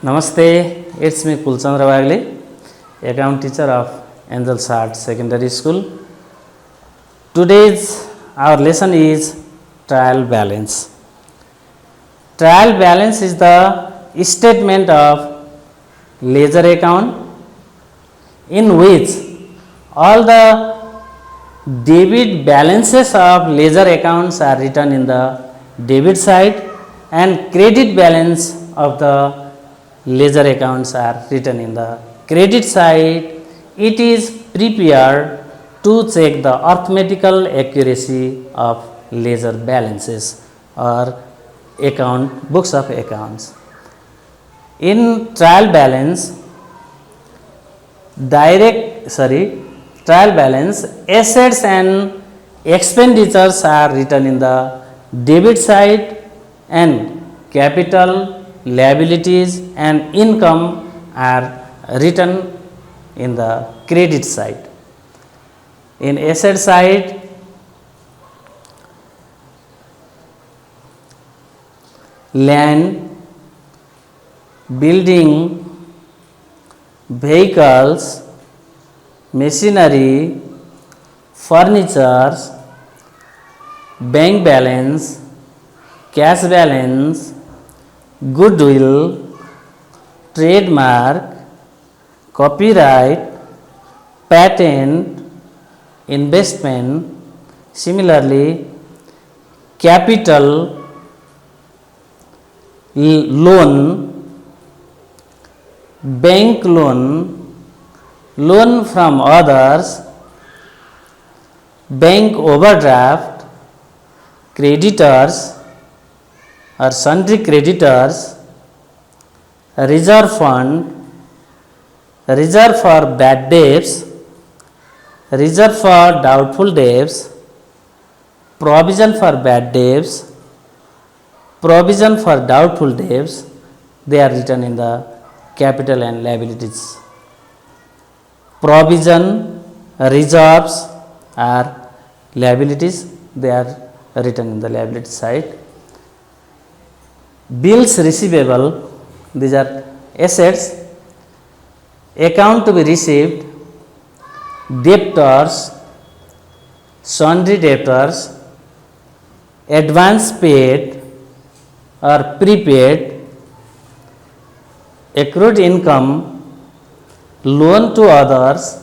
Namaste, it's me Kulchandra Bagli, account teacher of Angels Heart Secondary School. Today's our lesson is trial balance. Trial balance is the statement of ledger account in which all the debit balances of ledger accounts are written in the debit side and credit balance of the ledger accounts are written in the credit side. It is prepared to check the arithmetical accuracy of ledger balances or books of accounts. In trial balance, assets and expenditures are written in the debit side and capital, liabilities and income are written in the credit side. In asset side, land, building, vehicles, machinery, furniture, bank balance, cash balance, goodwill, trademark, copyright, patent, investment. Similarly, capital, loan, bank loan, loan from others, bank overdraft, creditors or sundry creditors, reserve fund, reserve for bad debts, reserve for doubtful debts, provision for bad debts, provision for doubtful debts. They are written in the capital and liabilities. Provision, reserves are liabilities. They are written in the liability side. Bills receivable, these are assets. Account to be received, debtors, sundry debtors, advance paid or prepaid, accrued income, loan to others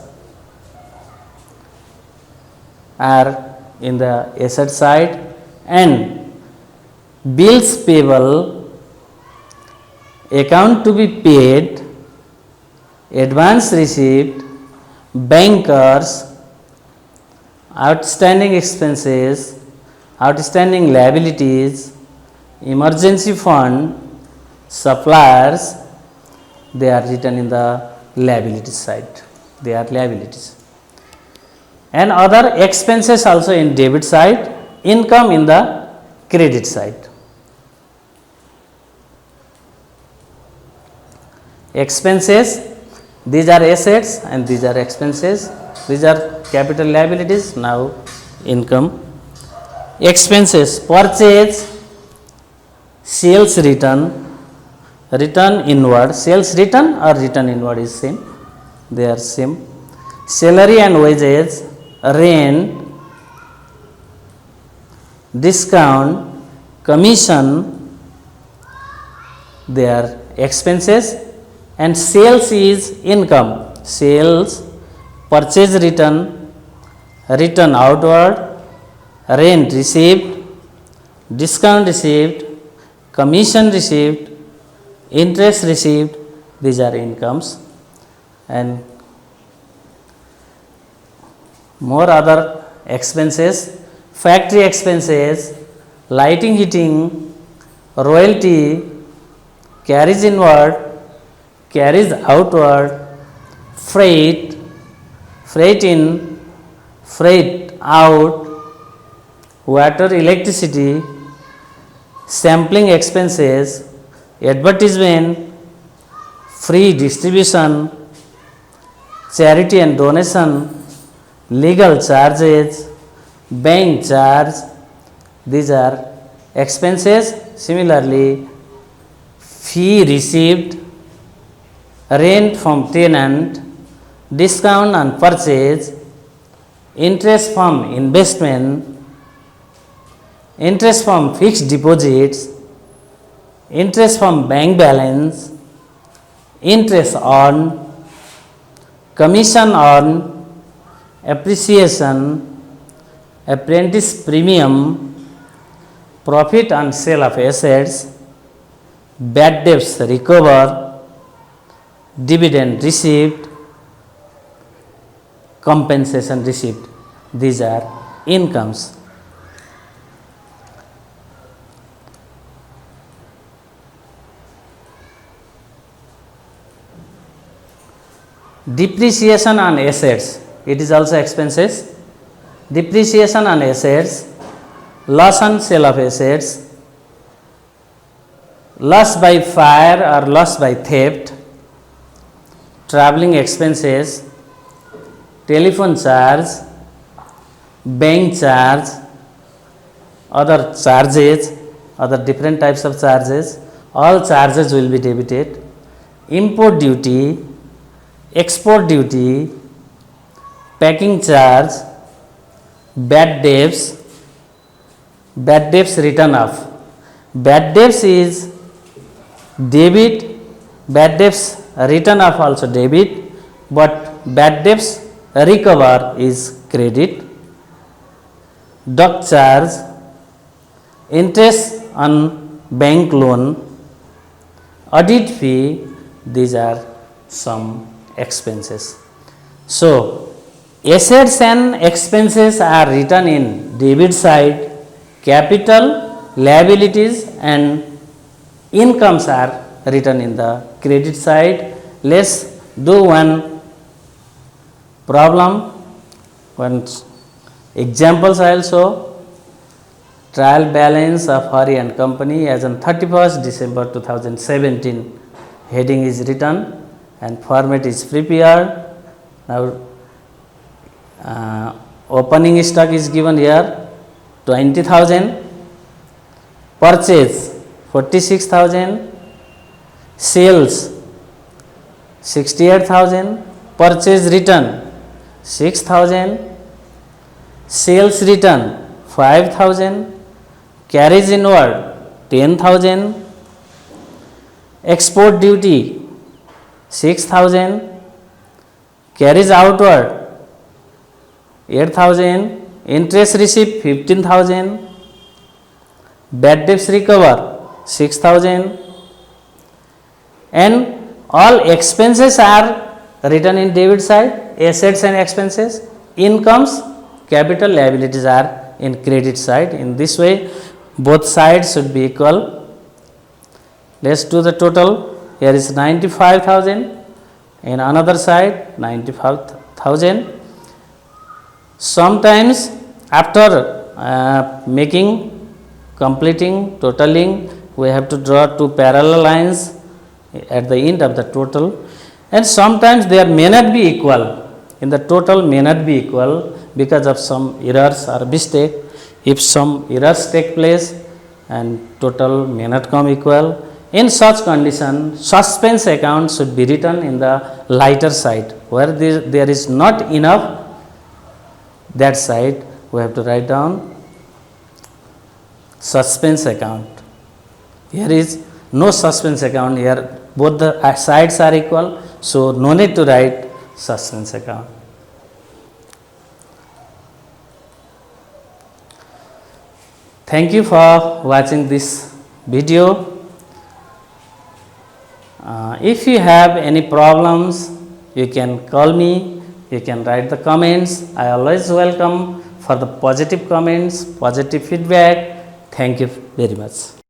are in the asset side, and bills payable, account to be paid, advance received, bankers, outstanding expenses, outstanding liabilities, emergency fund, suppliers. They are written in the liability side. They are liabilities. And other expenses also in debit side, income in the credit side. Expenses, these are assets and these are expenses. These are capital liabilities. Now income. Expenses, purchase, sales return, return inward. Sales return or return inward is same. They are same. Salary and wages, rent, discount, commission. They are expenses. And sales is income. Sales, purchase return, return outward, rent received, discount received, commission received, interest received. These are incomes. And more other expenses, factory expenses, lighting, heating, royalty, carriage inward, carries outward, freight, freight in, freight out, water, electricity, sampling expenses, advertisement, free distribution, charity and donation, legal charges, bank charge. These are expenses. Similarly, fee received, rent from tenant, discount on purchase, interest from investment, interest from fixed deposits, interest from bank balance, interest on, commission on, appreciation, apprentice premium, profit on sale of assets, bad debts recover, dividend received, compensation received. These are incomes. Depreciation on assets, it is also expenses. Depreciation on assets, loss on sale of assets, loss by fire or loss by theft, travelling expenses, telephone charge, bank charge, other charges, other different types of charges, all charges will be debited. Import duty, export duty, packing charge, bad debts written off. Bad debts is debit, bad debts written off also debit, but bad debts recover is credit. Dock charge, interest on bank loan, audit fee, these are some expenses. So, assets and expenses are written in debit side, capital, liabilities and incomes are written in the credit side. Let's do one problem, one examples I will show. Trial balance of Hari and Company as on 31st December 2017. Heading is written and format is prepared. Now, opening stock is given here 20,000, purchase 46,000, sales 68,000, purchase return 6,000, sales return 5,000, carriage inward 10,000, export duty 6,000, carriage outward 8,000, interest receipt 15,000, bad debts recover 6,000, and all expenses are written in debit side, assets and expenses, incomes, capital, liabilities are in credit side. In this way, both sides should be equal. Let's do the total. Here is 95,000, in another side 95,000. Sometimes after completing, totaling, we have to draw two parallel lines at the end of the total, and sometimes they may not be equal. In the total may not be equal because of some errors or mistake. If some errors take place and total may not come equal, in such condition suspense account should be written in the lighter side. Where there is not enough, that side we have to write down suspense account. Here is no suspense account, here both the sides are equal, so no need to write suspense account. Thank you for watching this video. If you have any problems, you can call me, you can write the comments. I always welcome for the positive comments, positive feedback. Thank you very much.